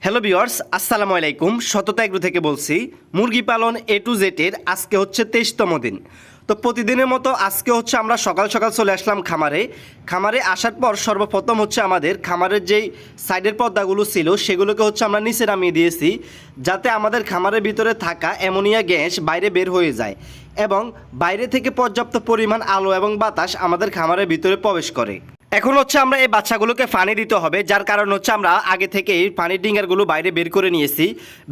Hello viewers, আসসালামু আলাইকুম। সততা এগ্রো থেকে বলছি। মুরগি পালন এ টু জেডের আজকে হচ্ছে 23তম দিন। তো প্রতিদিনের মতো আজকে হচ্ছে আমরা সকাল সকাল চলে আসলাম খামারে আসার পর সর্বপ্রথম হচ্ছে আমাদের খামারের যেই সাইডের পর্দাগুলো ছিল সেগুলোকে হচ্ছে আমরা নিচে নামিয়ে দিয়েছি, যাতে আমাদের খামারের ভিতরে থাকা অ্যামোনিয়া গ্যাস বাইরে বের হয়ে যায় এবং বাইরে থেকে পর্যাপ্ত পরিমাণ আলো এবং বাতাস আমাদের খামারের ভিতরে প্রবেশ করে। এখন হচ্ছে আমরা এই বাচ্চাগুলোকে পানি দিতে হবে, যার কারণ হচ্ছে আমরা আগে থেকে এই পানির ডিঙ্গারগুলো বাইরে বের করে নিয়েছি।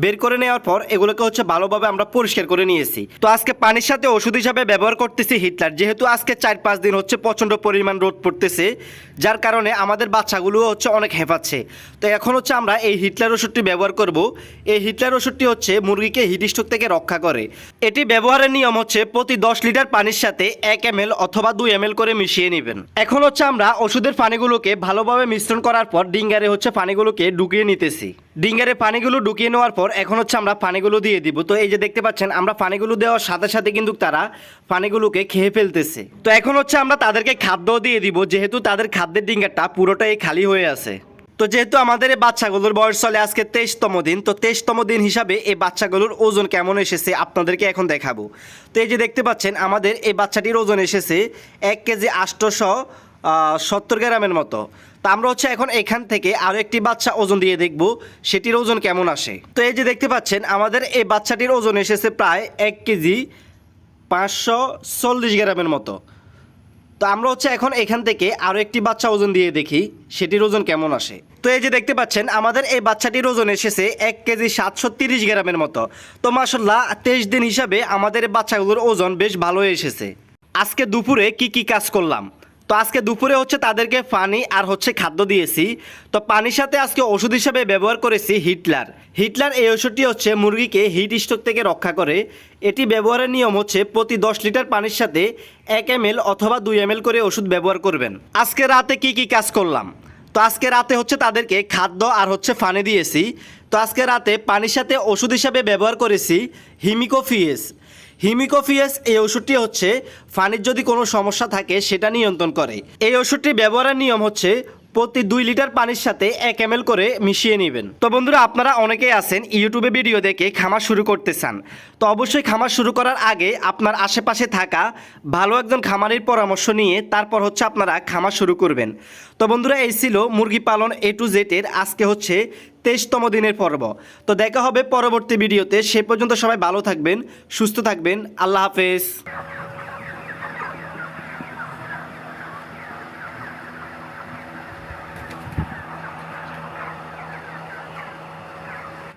বের করে নেওয়ার পর এগুলোকে হচ্ছে ভালোভাবে আমরা পরিষ্কার করে নিয়েছি। তো আজকে পানির সাথে ওষুধ হিসাবে ব্যবহার করতেছি হিটলার, যেহেতু আজকে 4-5 দিন হচ্ছে প্রচণ্ড পরিমাণ রোদ পড়তেছে, যার কারণে আমাদের বাচ্চাগুলো হচ্ছে অনেক হেঁপাচ্ছে। তো এখন হচ্ছে আমরা এই হিটলার ওষুধটি ব্যবহার করব। এই হিটলার ওষুধটি হচ্ছে মুরগিকে হিট স্ট্রোক থেকে রক্ষা করে। এটি ব্যবহারের নিয়ম হচ্ছে প্রতি 10 লিটার পানির সাথে 1 ml অথবা 2 ml করে মিশিয়ে নেবেন। এখন হচ্ছে আমরা ওষুধের পানিগুলোকে ভালোভাবে মিশ্রণ করার পর ডিঙ্গারে হচ্ছে পানিগুলোকে ঢুকিয়ে নিতেছি। ডিঙ্গারে পানিগুলো ঢুকিয়ে নেওয়ার পর এখন হচ্ছে আমরা পানিগুলো দিয়ে দিব। তো এই যে দেখতে পাচ্ছেন, আমরা পানিগুলো দেওয়ার সাথে সাথে কিন্তু তারা পানিগুলোকে খেয়ে ফেলতেছে। তো এখন হচ্ছে আমরা তাদেরকে খাদ্যও দিয়ে দিব, যেহেতু তাদের খাদ্যের ডিঙ্গারটা পুরোটাই খালি হয়ে আছে। তো যেহেতু আমাদের এই বাচ্চাগুলোর বয়স চলে আজকে 23তম দিন, তো 23তম দিন হিসাবে এই বাচ্চাগুলোর ওজন কেমন এসেছে আপনাদেরকে এখন দেখাবো। তো এই যে দেখতে পাচ্ছেন, আমাদের এই বাচ্চাটির ওজন এসেছে 1 কেজি 870 গ্রামের মতো। তো আমরা হচ্ছে এখন এখান থেকে আরও একটি বাচ্চা ওজন দিয়ে দেখব সেটির ওজন কেমন আসে। তো এই যে দেখতে পাচ্ছেন, আমাদের এই বাচ্চাটির ওজন এসেছে প্রায় 1 কেজি 540 গ্রামের মতো। তো আমরা হচ্ছে এখন এখান থেকে আরও একটি বাচ্চা ওজন দিয়ে দেখি সেটির ওজন কেমন আসে। তো এই যে দেখতে পাচ্ছেন, আমাদের এই বাচ্চাটির ওজন এসেছে 1 কেজি 730 গ্রামের মতো। তো মাশাআল্লাহ 23 দিন হিসাবে আমাদের এই বাচ্চাগুলোর ওজন বেশ ভালো হিসেছে। আজকে দুপুরে কি কাজ করলাম? তো আজকে দুপুরে হচ্ছে তাদেরকে পানি আর হচ্ছে খাদ্য দিয়েছি। তো পানির সাথে আজকে ওষুধ হিসাবে ব্যবহার করেছি হিটলার। এই ওষুধটি হচ্ছে মুরগিকে হিট স্ট্রোক থেকে রক্ষা করে। এটি ব্যবহারের নিয়ম হচ্ছে প্রতি 10 লিটার পানির সাথে 1 ml অথবা 2 ml করে ওষুধ ব্যবহার করবেন। আজকে রাতে কি কাজ করলাম? তো আজকে রাতে হচ্ছে তাদেরকে খাদ্য আর হচ্ছে পানি দিয়েছি। তো আজকে রাতে পানির সাথে ওষুধ হিসাবে ব্যবহার করেছি হিমিকোফিয়াস। এই ওষুধটি হচ্ছে পানির যদি কোনো সমস্যা থাকে সেটা নিয়ন্ত্রণ করে। এই ওষুধটি ব্যবহারের নিয়ম হচ্ছে প্রতি 2 লিটার পানির সাথে 1 ml করে মিশিয়ে নেবেন। তো বন্ধুরা, আপনারা অনেকেই আছেন ইউটিউবে ভিডিও দেখে খামার শুরু করতে চান। তো অবশ্যই খামার শুরু করার আগে আপনার আশেপাশে থাকা ভালো একজন খামারির পরামর্শ নিয়ে তারপর হচ্ছে আপনারা খামার শুরু করবেন। তো বন্ধুরা, এই ছিল মুরগি পালন এ টু জেডের আজকে হচ্ছে 23তম দিনের পর্ব। তো দেখা হবে পরবর্তী ভিডিওতে। সে পর্যন্ত সবাই ভালো থাকবেন, সুস্থ থাকবেন। আল্লাহ হাফেজ।